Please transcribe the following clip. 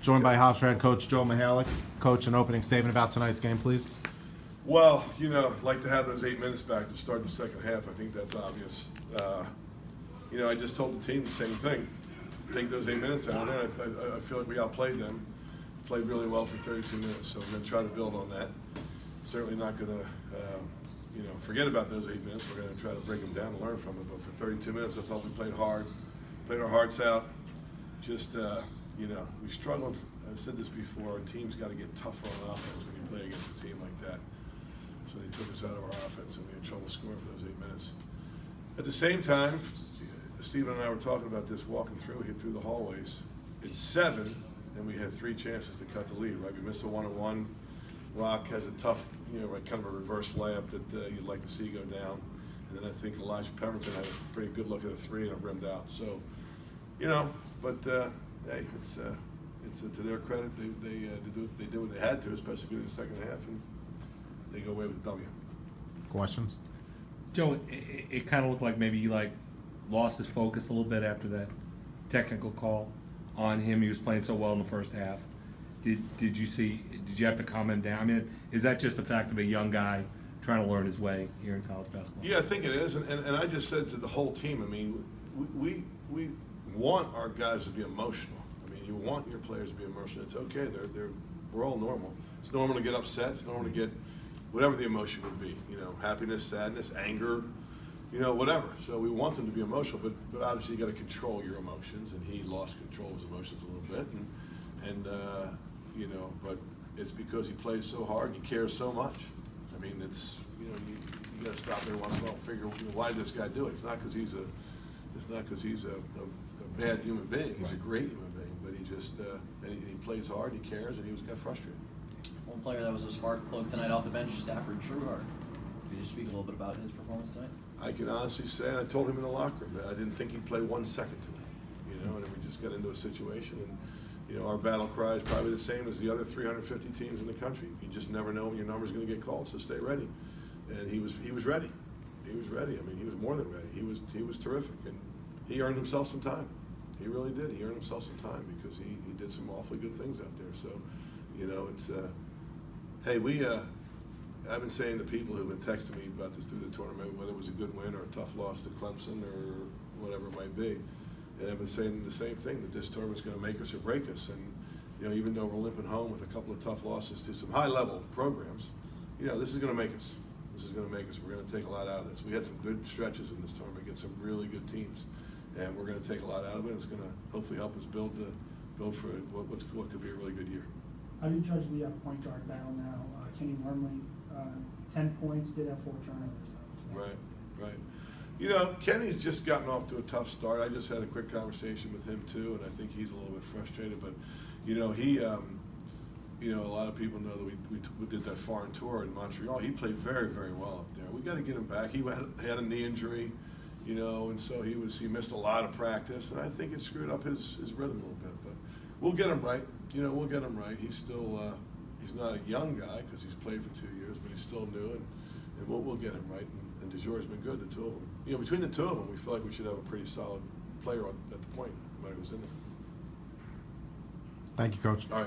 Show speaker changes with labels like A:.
A: Joined by Hofstrand coach Joe Mihalich. Coach, an opening statement about tonight's game, please.
B: Well, I'd like to have those 8 minutes back to start the second half. I think that's obvious. I just told the team the same thing. Take those 8 minutes out of there. I feel like we outplayed them. Played really well for 32 minutes, so we're going to try to build on that. Certainly not going to, forget about those 8 minutes. We're going to try to break them down and learn from it. But for 32 minutes, I thought we played hard, played our hearts out. Just, we struggled. I've said this before. Our team's got to get tougher on offense when you play against a team like that. So they took us out of our offense, and we had trouble scoring for those 8 minutes. At the same time, Stephen and I were talking about this walking through here through the hallways. It's 7, and we had 3 chances to cut the lead, right? We missed a 1-on-1. Rock has a tough, kind of a reverse layup that you'd like to see go down. And then I think Elijah Pemberton had a pretty good look at a 3 and it rimmed out. So, hey, it's to their credit. They did what they had to, especially in the second half, and they go away with the W.
A: Questions?
C: Joe, it kind of looked like maybe he lost his focus a little bit after that technical call on him. He was playing so well in the first half. Did you have to calm him down? I mean, is that just the fact of a young guy trying to learn his way here in college basketball?
B: Yeah, I think it is, and I just said to the whole team, I mean, we want our guys to be emotional. I mean, you want your players to be emotional. It's okay. We're all normal. It's normal to get upset. It's normal to get whatever the emotion would be. Happiness, sadness, anger, whatever. So we want them to be emotional, but obviously you got to control your emotions, and he lost control of his emotions a little bit, but it's because he plays so hard and he cares so much. I mean, it's you got to stop every once in a while and figure why did this guy do it. It's not because he's a bad human being. He's a great human being, but he just he plays hard, he cares, and got frustrated.
D: One player that was a spark plug tonight off the bench, Stafford Trueheart. Could you speak a little bit about his performance tonight?
B: I can honestly say, I told him in the locker room that I didn't think he'd play 1 second tonight. And then we just got into a situation, and our battle cry is probably the same as the other 350 teams in the country. You just never know when your number's going to get called, so stay ready. And he was ready. He was ready. I mean, he was more than ready. He was terrific, and he earned himself some time. He really did. He earned himself some time because he did some awfully good things out there. So, it's hey, I've been saying to people who've been texting me about this through the tournament, whether it was a good win or a tough loss to Clemson or whatever it might be, and I've been saying the same thing, that this tournament's going to make us or break us. And even though we're limping home with a couple of tough losses to some high-level programs, this is going to make us. This is going to make us. We're going to take a lot out of this. We had some good stretches in this tournament against some really good teams, and we're going to take a lot out of it. It's going to hopefully help us build for what could be a really good year.
E: How do you judge the point guard battle now? Kenny Wormley, 10 points, did have 4 turnovers.
B: Right. Kenny's just gotten off to a tough start. I just had a quick conversation with him too, and I think he's a little bit frustrated. But he, a lot of people know that we did that foreign tour in Montreal. He played very, very well up there. We got to get him back. He had a knee injury, and so he missed a lot of practice, and I think it screwed up his rhythm a little bit. But we'll get him right. We'll get him right. He's still he's not a young guy because he's played for 2 years, but he's still new, and we'll get him right. And DeJour's been good, the two of them. Between the two of them, we feel like we should have a pretty solid player at the point, no matter who's in there.
A: Thank you, Coach.
B: All right.